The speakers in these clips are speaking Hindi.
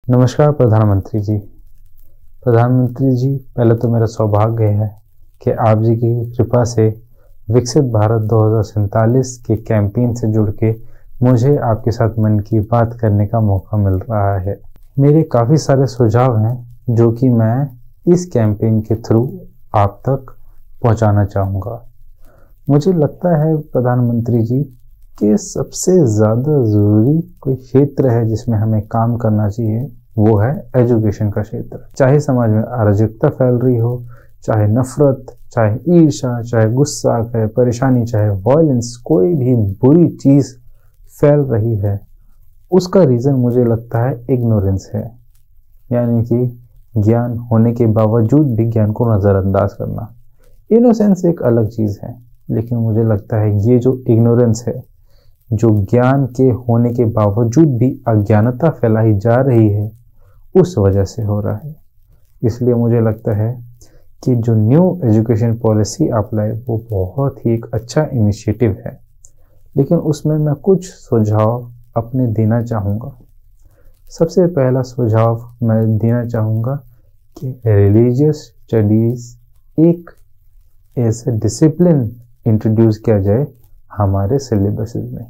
नमस्कार प्रधानमंत्री जी। प्रधानमंत्री जी, पहले तो मेरा सौभाग्य है कि आप जी की कृपा से विकसित भारत 2047 के कैंपेन से जुड़ के मुझे आपके साथ मन की बात करने का मौका मिल रहा है। मेरे काफ़ी सारे सुझाव हैं जो कि मैं इस कैंपेन के थ्रू आप तक पहुंचाना चाहूँगा। मुझे लगता है प्रधानमंत्री जी कि सबसे ज़्यादा ज़रूरी कोई क्षेत्र है जिसमें हमें काम करना चाहिए, वो है एजुकेशन का क्षेत्र। चाहे समाज में अराजकता फैल रही हो, चाहे नफरत, चाहे ईर्ष्या, चाहे गुस्सा, चाहे परेशानी, चाहे वायलेंस, कोई भी बुरी चीज़ फैल रही है, उसका रीज़न मुझे लगता है इग्नोरेंस है। यानी कि ज्ञान होने के बावजूद भी ज्ञान को नज़रअंदाज करना। इनोसेंस एक अलग चीज़ है, लेकिन मुझे लगता है ये जो इग्नोरेंस है, जो ज्ञान के होने के बावजूद भी अज्ञानता फैलाई जा रही है, उस वजह से हो रहा है। इसलिए मुझे लगता है कि जो न्यू एजुकेशन पॉलिसी आप लाए वो बहुत ही एक अच्छा इनिशिएटिव है, लेकिन उसमें मैं कुछ सुझाव अपने देना चाहूँगा। सबसे पहला सुझाव मैं देना चाहूँगा कि रिलीजियस स्टडीज़ एक ऐसे डिसिप्लिन इंट्रोड्यूस किया जाए हमारे सिलेबस में,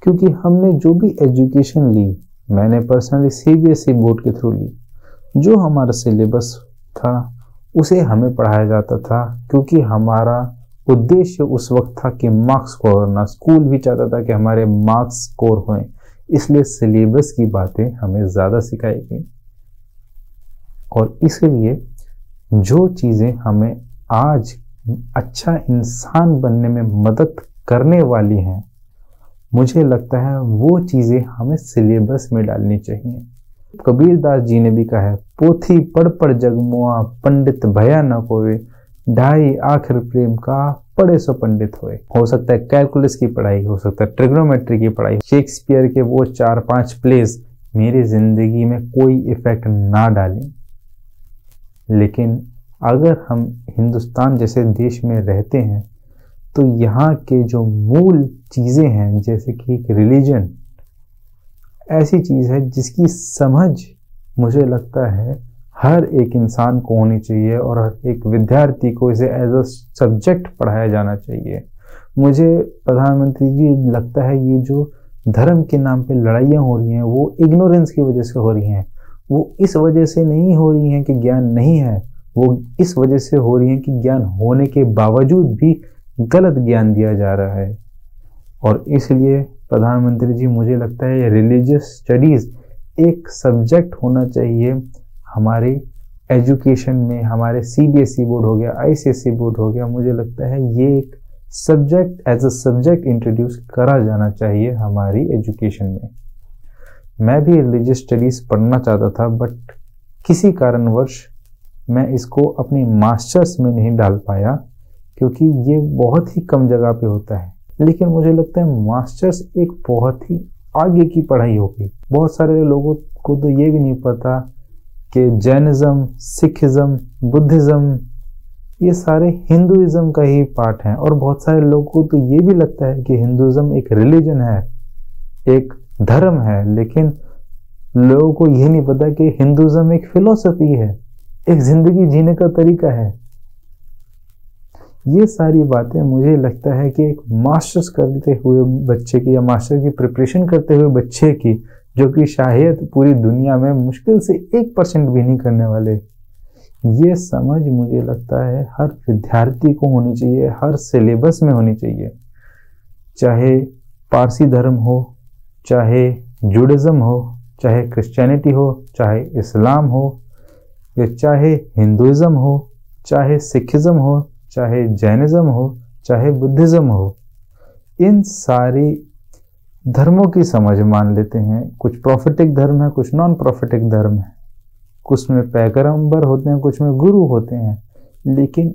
क्योंकि हमने जो भी एजुकेशन ली, मैंने पर्सनली सीबीएसई बोर्ड के थ्रू ली, जो हमारा सिलेबस था उसे हमें पढ़ाया जाता था, क्योंकि हमारा उद्देश्य उस वक्त था कि मार्क्स स्कोर करना। स्कूल भी चाहता था कि हमारे मार्क्स स्कोर हों, इसलिए सिलेबस की बातें हमें ज़्यादा सिखाई गई। और इसलिए जो चीज़ें हमें आज अच्छा इंसान बनने में मदद करने वाली हैं, मुझे लगता है वो चीज़ें हमें सिलेबस में डालनी चाहिए। कबीरदास जी ने भी कहा है, पोथी पढ़ पढ़ जगमुआ, पंडित भया न कोई, ढाई आखिर प्रेम का, पढ़े सो पंडित होए। हो सकता है कैलकुलस की पढ़ाई, हो सकता है ट्रिग्नोमेट्री की पढ़ाई, शेक्सपियर के वो 4-5 प्लेस मेरी जिंदगी में कोई इफेक्ट ना डालें, लेकिन अगर हम हिंदुस्तान जैसे देश में रहते हैं तो यहाँ के जो मूल चीज़ें हैं, जैसे कि एक रिलीजन ऐसी चीज़ है जिसकी समझ मुझे लगता है हर एक इंसान को होनी चाहिए और हर एक विद्यार्थी को इसे एज अ सब्जेक्ट पढ़ाया जाना चाहिए। मुझे प्रधानमंत्री जी लगता है ये जो धर्म के नाम पे लड़ाइयाँ हो रही हैं वो इग्नोरेंस की वजह से हो रही हैं। वो इस वजह से नहीं हो रही हैं कि ज्ञान नहीं है, वो इस वजह से हो रही हैं कि ज्ञान होने के बावजूद भी गलत ज्ञान दिया जा रहा है। और इसलिए प्रधानमंत्री जी मुझे लगता है रिलीजियस स्टडीज़ एक सब्जेक्ट होना चाहिए हमारे एजुकेशन में। हमारे सीबीएसई बोर्ड हो गया, आईसीएसई बोर्ड हो गया, मुझे लगता है ये एक subject as a subject introduce करा जाना चाहिए हमारी एजुकेशन में। मैं भी रिलीजियस स्टडीज़ पढ़ना चाहता था, बट किसी कारणवश मैं इसको अपनी मास्टर्स में नहीं डाल पाया, क्योंकि ये बहुत ही कम जगह पे होता है। लेकिन मुझे लगता है मास्टर्स एक बहुत ही आगे की पढ़ाई होगी। बहुत सारे लोगों को तो ये भी नहीं पता कि जैनिज़्म, सिखिज़्म, बुद्धिज़्म ये सारे हिंदुइज़्म का ही पार्ट हैं। और बहुत सारे लोगों को तो ये भी लगता है कि हिंदुइज़्म एक रिलीजन है, एक धर्म है, लेकिन लोगों को ये नहीं पता कि हिंदुइज़्म एक फिलॉसफी है, एक जिंदगी जीने का तरीका है। ये सारी बातें मुझे लगता है कि एक मास्टर्स करते हुए बच्चे की या मास्टर की प्रिपरेशन करते हुए बच्चे की, जो कि शायद पूरी दुनिया में मुश्किल से 1% भी नहीं करने वाले, ये समझ मुझे लगता है हर विद्यार्थी को होनी चाहिए, हर सिलेबस में होनी चाहिए। चाहे पारसी धर्म हो, चाहे जुडिज्म हो, चाहे क्रिश्चियनिटी हो, चाहे इस्लाम हो, या चाहे हिंदुइज़्म हो, चाहे सिखिज़्म हो, चाहे जैनिज़्म हो, चाहे बुद्धिज़्म हो, इन सारी धर्मों की समझ मान लेते हैं। कुछ प्रॉफिटिक धर्म है, कुछ नॉन प्रॉफिटिक धर्म है, कुछ में पैगंबर होते हैं, कुछ में गुरु होते हैं, लेकिन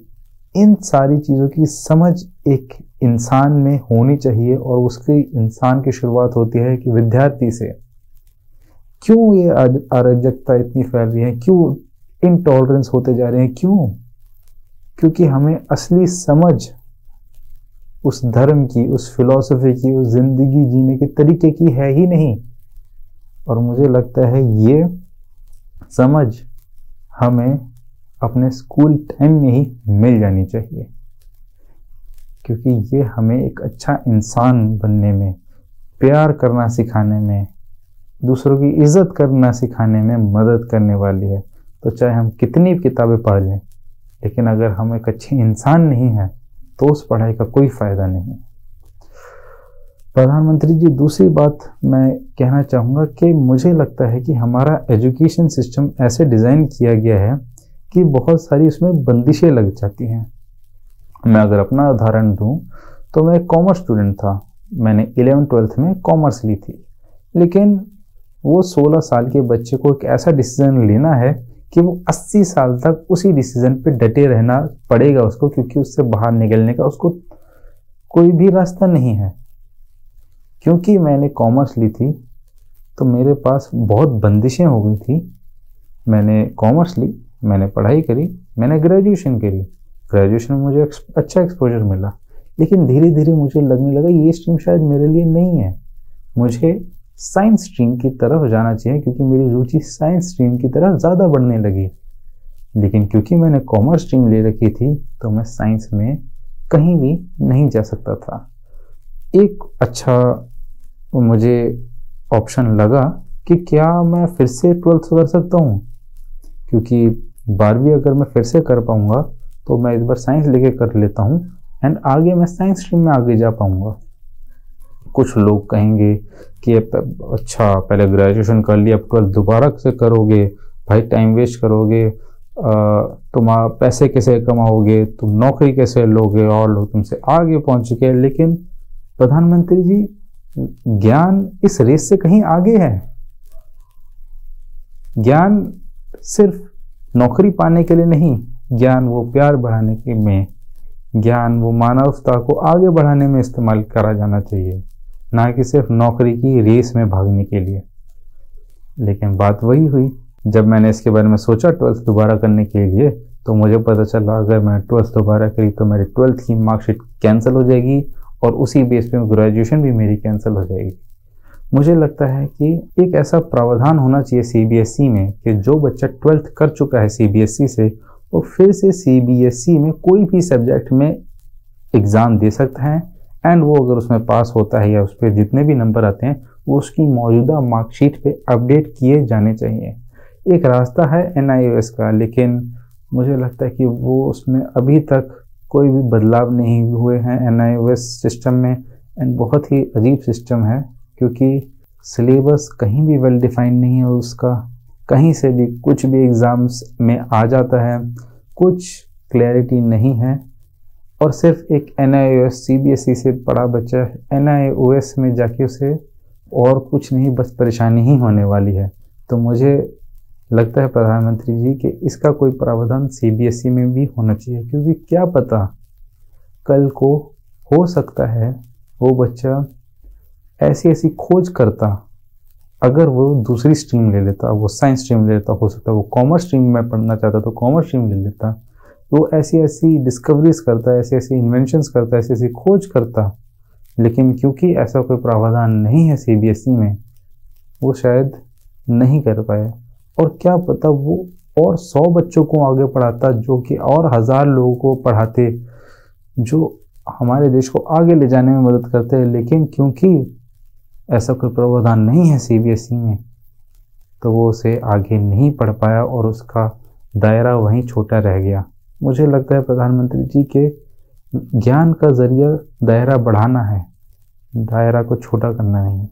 इन सारी चीज़ों की समझ एक इंसान में होनी चाहिए। और उसकी इंसान की शुरुआत होती है कि विद्यार्थी से। क्यों ये अराजकता इतनी फैल रही है, क्यों इनटॉलरेंस होते जा रहे हैं, क्यों? क्योंकि हमें असली समझ उस धर्म की, उस फिलॉसफी की, उस जिंदगी जीने के तरीके की है ही नहीं। और मुझे लगता है ये समझ हमें अपने स्कूल टाइम में ही मिल जानी चाहिए, क्योंकि ये हमें एक अच्छा इंसान बनने में, प्यार करना सिखाने में, दूसरों की इज्जत करना सिखाने में मदद करने वाली है। तो चाहे हम कितनी किताबें पढ़ लें, लेकिन अगर हम एक अच्छे इंसान नहीं हैं तो उस पढ़ाई का कोई फायदा नहीं है। प्रधानमंत्री जी, दूसरी बात मैं कहना चाहूँगा कि मुझे लगता है कि हमारा एजुकेशन सिस्टम ऐसे डिज़ाइन किया गया है कि बहुत सारी उसमें बंदिशें लग जाती हैं। मैं अगर अपना उदाहरण दूं तो मैं कॉमर्स स्टूडेंट था, मैंने 11th-12th में कॉमर्स ली थी, लेकिन वो 16 साल के बच्चे को एक ऐसा डिसीजन लेना है कि वो 80 साल तक उसी डिसीजन पे डटे रहना पड़ेगा उसको, क्योंकि उससे बाहर निकलने का उसको कोई भी रास्ता नहीं है। क्योंकि मैंने कॉमर्स ली थी तो मेरे पास बहुत बंदिशें हो गई थी। मैंने कॉमर्स ली, मैंने पढ़ाई करी, मैंने ग्रेजुएशन करी, ग्रेजुएशन में मुझे अच्छा एक्सपोजर मिला, लेकिन धीरे धीरे मुझे लगने लगा ये स्ट्रीम शायद मेरे लिए नहीं है, मुझे साइंस स्ट्रीम की तरफ जाना चाहिए, क्योंकि मेरी रुचि साइंस स्ट्रीम की तरफ ज़्यादा बढ़ने लगी। लेकिन क्योंकि मैंने कॉमर्स स्ट्रीम ले रखी थी तो मैं साइंस में कहीं भी नहीं जा सकता था। एक अच्छा मुझे ऑप्शन लगा कि क्या मैं फिर से 12th कर सकता हूँ, क्योंकि 12वीं अगर मैं फिर से कर पाऊँगा तो मैं इस बार साइंस लेके कर लेता हूँ एंड आगे मैं साइंस स्ट्रीम में आगे जा पाऊँगा। कुछ लोग कहेंगे कि अच्छा पहले ग्रेजुएशन कर लिया, अब 12th दोबारा से करोगे, भाई टाइम वेस्ट करोगे, तुम पैसे कैसे कमाओगे, तुम नौकरी कैसे लोगे, और लोग तुमसे आगे पहुंच चुके हैं। लेकिन प्रधानमंत्री जी, ज्ञान इस रेस से कहीं आगे है। ज्ञान सिर्फ नौकरी पाने के लिए नहीं, ज्ञान वो प्यार बढ़ाने के में, ज्ञान वो मानवता को आगे बढ़ाने में इस्तेमाल करा जाना चाहिए, ना कि सिर्फ नौकरी की रेस में भागने के लिए। लेकिन बात वही हुई, जब मैंने इसके बारे में सोचा 12th दोबारा करने के लिए, तो मुझे पता चला अगर मैं 12th दोबारा करी तो मेरी 12th की मार्कशीट कैंसिल हो जाएगी और उसी बेस पे ग्रेजुएशन भी मेरी कैंसिल हो जाएगी। मुझे लगता है कि एक ऐसा प्रावधान होना चाहिए सीबीएसई में कि जो बच्चा 12th कर चुका है सीबीएसई से, वो फिर से सीबीएसई में कोई भी सब्जेक्ट में एग्ज़ाम दे सकता है एंड वो अगर उसमें पास होता है या उस पर जितने भी नंबर आते हैं वो उसकी मौजूदा मार्कशीट पे अपडेट किए जाने चाहिए। एक रास्ता है एनआईओएस का, लेकिन मुझे लगता है कि वो उसमें अभी तक कोई भी बदलाव नहीं हुए हैं एनआईओएस सिस्टम में, एंड बहुत ही अजीब सिस्टम है, क्योंकि सिलेबस कहीं भी वेल डिफाइंड नहीं है उसका, कहीं से भी कुछ भी एग्ज़ाम्स में आ जाता है, कुछ क्लैरिटी नहीं है। और सिर्फ एक एनआईओएस सीबीएसई से पढ़ा बच्चा एनआईओएस में जाके उसे और कुछ नहीं, बस परेशानी ही होने वाली है। तो मुझे लगता है प्रधानमंत्री जी कि इसका कोई प्रावधान सीबीएसई में भी होना चाहिए, क्योंकि क्या पता कल को हो सकता है वो बच्चा ऐसी ऐसी खोज करता, अगर वो दूसरी स्ट्रीम ले लेता, वो साइंस स्ट्रीम ले लेता, हो सकता है वो कॉमर्स स्ट्रीम में पढ़ना चाहता तो कॉमर्स स्ट्रीम ले लेता, वो ऐसी ऐसी डिस्कवरीज करता है, ऐसी ऐसी इन्वेंशंस करता है, ऐसी ऐसी खोज करता। लेकिन क्योंकि ऐसा कोई प्रावधान नहीं है सीबीएसई में, वो शायद नहीं कर पाए। और क्या पता वो और 100 बच्चों को आगे पढ़ाता, जो कि और 1000 लोगों को पढ़ाते, जो हमारे देश को आगे ले जाने में मदद करते हैं। लेकिन क्योंकि ऐसा कोई प्रावधान नहीं है सीबीएसई में, तो वो उसे आगे नहीं पढ़ पाया और उसका दायरा वहीं छोटा रह गया। मुझे लगता है प्रधानमंत्री जी के ज्ञान का जरिया दायरा बढ़ाना है, दायरा को छोटा करना नहीं।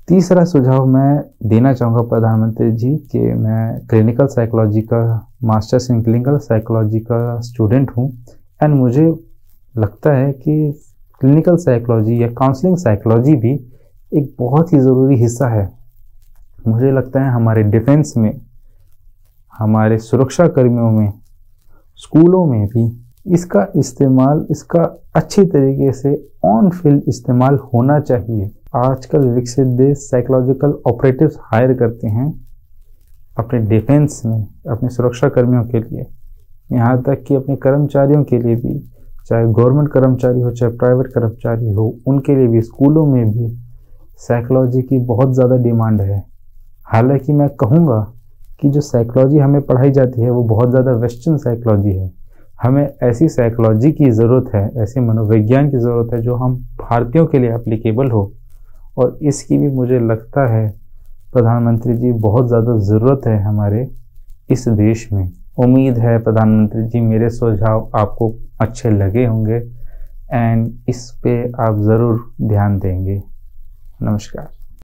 तीसरा सुझाव मैं देना चाहूँगा प्रधानमंत्री जी कि मैं क्लिनिकल साइकोलॉजी का मास्टर्स इन क्लिनिकल साइकोलॉजी का स्टूडेंट हूँ, एंड मुझे लगता है कि क्लिनिकल साइकोलॉजी या काउंसलिंग साइकोलॉजी भी एक बहुत ही ज़रूरी हिस्सा है। मुझे लगता है हमारे डिफेंस में, हमारे सुरक्षा कर्मियों में, स्कूलों में भी इसका इस्तेमाल, इसका अच्छी तरीके से ऑन फील्ड इस्तेमाल होना चाहिए। आजकल विकसित देश साइकोलॉजिकल ऑपरेटिव्स हायर करते हैं अपने डिफेंस में, अपने सुरक्षा कर्मियों के लिए, यहाँ तक कि अपने कर्मचारियों के लिए भी, चाहे गवर्नमेंट कर्मचारी हो चाहे प्राइवेट कर्मचारी हो, उनके लिए भी स्कूलों में भी साइकोलॉजी की बहुत ज़्यादा डिमांड है। हालांकि मैं कहूँगा कि जो साइकोलॉजी हमें पढ़ाई जाती है वो बहुत ज़्यादा वेस्टर्न साइकोलॉजी है। हमें ऐसी साइकोलॉजी की ज़रूरत है, ऐसे मनोविज्ञान की ज़रूरत है जो हम भारतीयों के लिए एप्लीकेबल हो, और इसकी भी मुझे लगता है प्रधानमंत्री जी बहुत ज़्यादा ज़रूरत है हमारे इस देश में। उम्मीद है प्रधानमंत्री जी मेरे सुझाव आपको अच्छे लगे होंगे एंड इस पे आप ज़रूर ध्यान देंगे। नमस्कार।